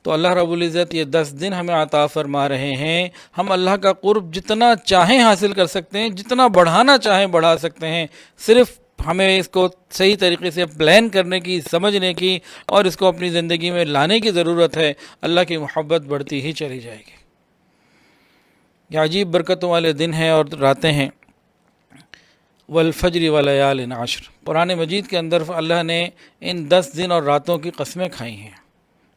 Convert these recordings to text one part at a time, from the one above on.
تو اللہ رب العزت یہ 10 دن ہمیں عطا فرما رہے ہیں، ہم اللہ کا قرب جتنا چاہیں حاصل کر سکتے ہیں، جتنا بڑھانا چاہیں بڑھا سکتے ہیں، صرف ہمیں اس کو صحیح طریقے سے پلان کرنے کی، سمجھنے کی اور اس کو اپنی زندگی میں لانے کی ضرورت ہے۔ اللہ کی محبت بڑھتی ہی چلی جائے گی۔ یہ عجیب برکتوں والے دن ہیں اور راتیں ہیں۔ والفجر ولیال عشر، قرآن مجید کے اندر اللہ نے ان 10 دن اور راتوں کی قسمیں کھائی ہیں،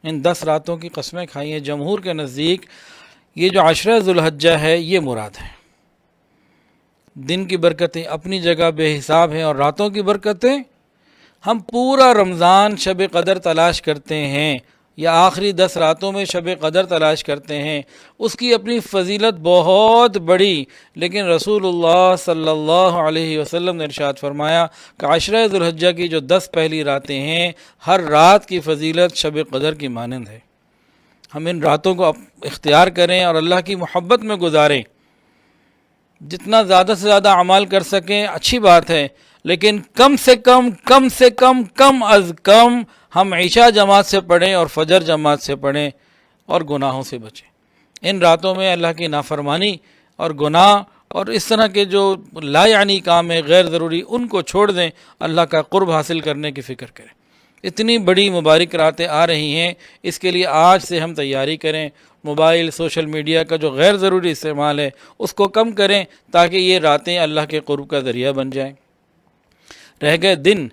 ان 10 راتوں کی قسمیں کھائی ہیں۔ جمہور کے نزدیک یہ جو عشرہ ذو الحجہ ہے یہ مراد ہے۔ دن کی برکتیں اپنی جگہ بے حساب ہیں، اور راتوں کی برکتیں، ہم پورا رمضان شب قدر تلاش کرتے ہیں یا آخری 10 راتوں میں شب قدر تلاش کرتے ہیں، اس کی اپنی فضیلت بہت بڑی، لیکن رسول اللہ صلی اللہ علیہ وسلم نے ارشاد فرمایا کہ عشرہ ذو الحجہ کی جو 10 پہلی راتیں ہیں، ہر رات کی فضیلت شب قدر کی مانند ہے۔ ہم ان راتوں کو اختیار کریں اور اللہ کی محبت میں گزاریں، جتنا زیادہ سے زیادہ اعمال کر سکیں اچھی بات ہے، لیکن کم سے کم از کم ہم عشاء جماعت سے پڑھیں اور فجر جماعت سے پڑھیں اور گناہوں سے بچیں۔ ان راتوں میں اللہ کی نافرمانی اور گناہ اور اس طرح کے جو لا یعنی کام ہے غیر ضروری، ان کو چھوڑ دیں، اللہ کا قرب حاصل کرنے کی فکر کریں۔ اتنی بڑی مبارک راتیں آ رہی ہیں، اس کے لیے آج سے ہم تیاری کریں۔ موبائل، سوشل میڈیا کا جو غیر ضروری استعمال ہے اس کو کم کریں، تاکہ یہ راتیں اللہ کے قرب کا ذریعہ بن جائیں۔ رہ گئے دن،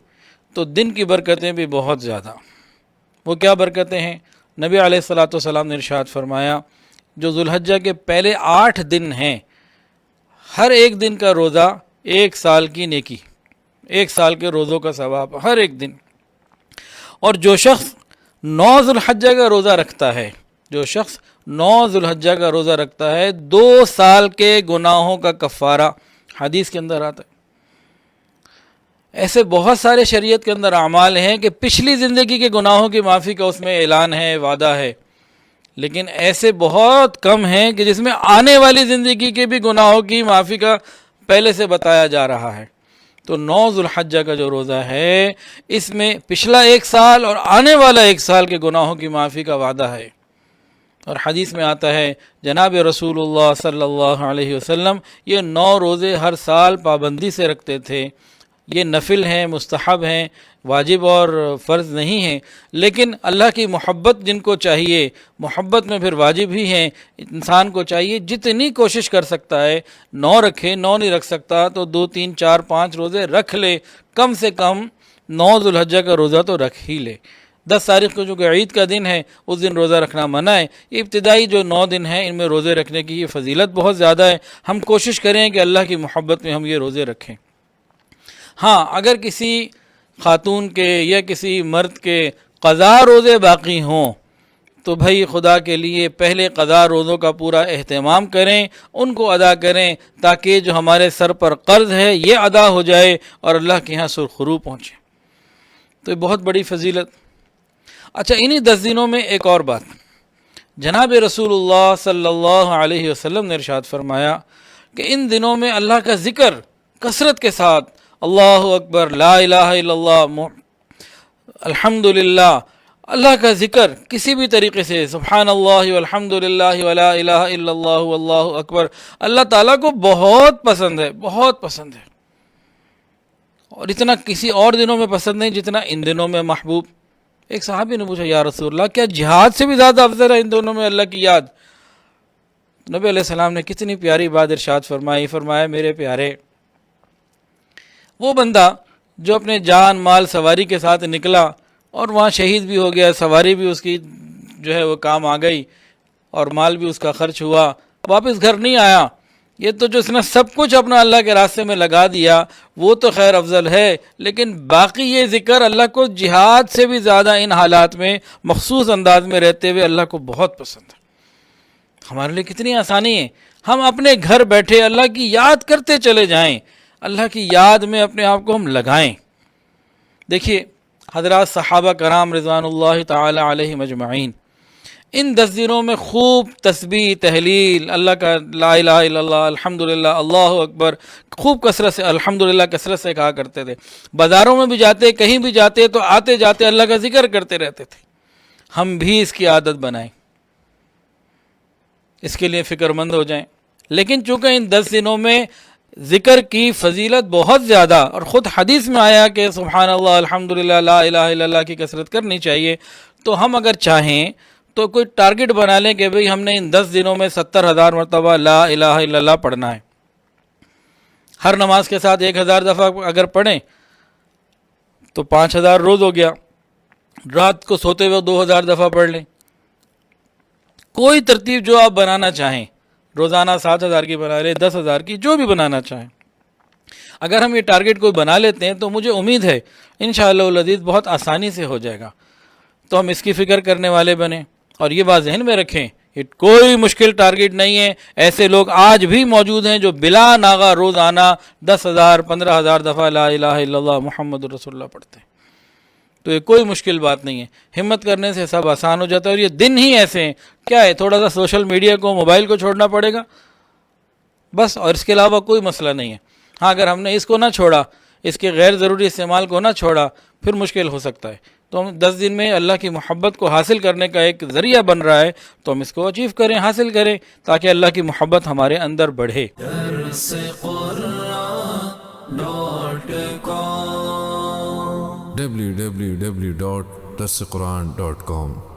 تو دن کی برکتیں بھی بہت زیادہ۔ وہ کیا برکتیں ہیں؟ نبی علیہ الصلاۃ والسلام نے ارشاد فرمایا، جو ذو الحجہ کے پہلے 8 دن ہیں، ہر ایک دن کا روزہ 1 سال کی نیکی، 1 سال کے روزوں کا ثواب ہر ایک دن۔ اور جو شخص 9 ذو الحجہ کا روزہ رکھتا ہے، جو شخص 9 ذو الحجہ کا روزہ رکھتا ہے، 2 سال کے گناہوں کا کفارہ، حدیث کے اندر آتا ہے۔ ایسے بہت سارے شریعت کے اندر اعمال ہیں کہ پچھلی زندگی کے گناہوں کی معافی کا اس میں اعلان ہے، وعدہ ہے، لیکن ایسے بہت کم ہیں کہ جس میں آنے والی زندگی کے بھی گناہوں کی معافی کا پہلے سے بتایا جا رہا ہے۔ تو 9 ذو الحجہ کا جو روزہ ہے، اس میں پچھلا 1 سال اور آنے والا 1 سال کے گناہوں کی معافی کا وعدہ ہے۔ اور حدیث میں آتا ہے، جناب رسول اللہ صلی اللہ علیہ وسلم یہ 9 روزے ہر سال پابندی سے رکھتے تھے۔ یہ نفل ہیں، مستحب ہیں، واجب اور فرض نہیں ہیں، لیکن اللہ کی محبت جن کو چاہیے، محبت میں پھر واجب ہی ہیں، انسان کو چاہیے جتنی کوشش کر سکتا ہے 9 رکھے، 9 نہیں رکھ سکتا تو 2 3 4 5 روزے رکھ لے، کم سے کم 9 ذو الحجہ کا روزہ تو رکھ ہی لے۔ 10 تاریخ کو جو کہ عید کا دن ہے، اس دن روزہ رکھنا منع ہے۔ یہ ابتدائی جو 9 دن ہیں، ان میں روزے رکھنے کی یہ فضیلت بہت زیادہ ہے۔ ہم کوشش کریں کہ اللہ کی محبت میں ہم یہ روزے رکھیں۔ ہاں، اگر کسی خاتون کے یا کسی مرد کے قضا روزے باقی ہوں تو بھائی خدا کے لیے پہلے قضا روزوں کا پورا اہتمام کریں، ان کو ادا کریں، تاکہ جو ہمارے سر پر قرض ہے یہ ادا ہو جائے اور اللہ کے ہاں سرخرو پہنچے۔ تو یہ بہت بڑی فضیلت۔ اچھا، انہی 10 دنوں میں ایک اور بات، جناب رسول اللہ صلی اللہ علیہ وسلم نے ارشاد فرمایا کہ ان دنوں میں اللہ کا ذکر کثرت کے ساتھ، اللہ اکبر، لا الہ الا اللہ، الحمدللہ، اللہ کا ذکر کسی بھی طریقے سے، سبحان اللہ والحمد للہ ولا الہ الا اللہ واللہ اکبر، اللہ تعالیٰ کو بہت پسند ہے، بہت پسند ہے، اور اتنا کسی اور دنوں میں پسند نہیں جتنا ان دنوں میں محبوب۔ ایک صحابی نے پوچھا، یا رسول اللہ، کیا جہاد سے بھی زیادہ افضل ہے ان دونوں میں اللہ کی یاد؟ نبی علیہ السلام نے کتنی پیاری بات ارشاد فرمائی، فرمایا، میرے پیارے، وہ بندہ جو اپنے جان مال سواری کے ساتھ نکلا اور وہاں شہید بھی ہو گیا، سواری بھی اس کی جو ہے وہ کام آ گئی اور مال بھی اس کا خرچ ہوا، واپس گھر نہیں آیا، یہ تو جو اس نے سب کچھ اپنا اللہ کے راستے میں لگا دیا وہ تو خیر افضل ہے، لیکن باقی یہ ذکر اللہ کو جہاد سے بھی زیادہ ان حالات میں مخصوص انداز میں رہتے ہوئے اللہ کو بہت پسند ہے۔ ہمارے لیے کتنی آسانی ہے، ہم اپنے گھر بیٹھے اللہ کی یاد کرتے چلے جائیں، اللہ کی یاد میں اپنے آپ کو ہم لگائیں۔ دیکھیے حضرات صحابہ کرام رضوان اللہ تعالی علیہم اجمعین ان 10 دنوں میں خوب تسبیح، تحلیل، اللہ کا لا الہ الا اللہ، الحمدللہ، اللہ اکبر، خوب کثرت سے الحمدللہ کثرت سے کہا کرتے تھے۔ بازاروں میں بھی جاتے، کہیں بھی جاتے تو آتے جاتے اللہ کا ذکر کرتے رہتے تھے۔ ہم بھی اس کی عادت بنائیں، اس کے لیے فکر مند ہو جائیں۔ لیکن چونکہ ان 10 دنوں میں ذکر کی فضیلت بہت زیادہ، اور خود حدیث میں آیا کہ سبحان اللہ الحمدللہ لا الہ الا اللہ کی کثرت کرنی چاہیے، تو ہم اگر چاہیں تو کوئی ٹارگٹ بنا لیں کہ بھئی ہم نے ان 10 دنوں میں 70,000 مرتبہ لا الہ الا اللہ پڑھنا ہے۔ ہر نماز کے ساتھ 1,000 دفعہ اگر پڑھیں تو 5,000 روز ہو گیا، رات کو سوتے ہوئے 2,000 دفعہ پڑھ لیں۔ کوئی ترتیب جو آپ بنانا چاہیں، روزانہ 7,000 کی بنا لیں، 10,000 کی، جو بھی بنانا چاہیں، اگر ہم یہ ٹارگٹ کوئی بنا لیتے ہیں تو مجھے امید ہے انشاءاللہ العزیز بہت آسانی سے ہو جائے گا۔ تو ہم اس کی فکر کرنے والے بنیں، اور یہ بات ذہن میں رکھیں، یہ کوئی مشکل ٹارگٹ نہیں ہے۔ ایسے لوگ آج بھی موجود ہیں جو بلا ناغہ روزانہ 10,000 15,000 دفعہ لا الہ الا اللہ محمد رسول اللہ پڑھتے ہیں۔ تو یہ کوئی مشکل بات نہیں ہے، ہمت کرنے سے سب آسان ہو جاتا ہے۔ اور یہ دن ہی ایسے ہیں، کیا ہے، تھوڑا سا سوشل میڈیا کو، موبائل کو چھوڑنا پڑے گا بس، اور اس کے علاوہ کوئی مسئلہ نہیں ہے۔ ہاں، اگر ہم نے اس کو نہ چھوڑا، اس کے غیر ضروری استعمال کو نہ چھوڑا، پھر مشکل ہو سکتا ہے۔ تو ہم 10 دن میں اللہ کی محبت کو حاصل کرنے کا ایک ذریعہ بن رہا ہے، تو ہم اس کو اچیو کریں، حاصل کریں، تاکہ اللہ کی محبت ہمارے اندر بڑھے۔ www.darsequran.com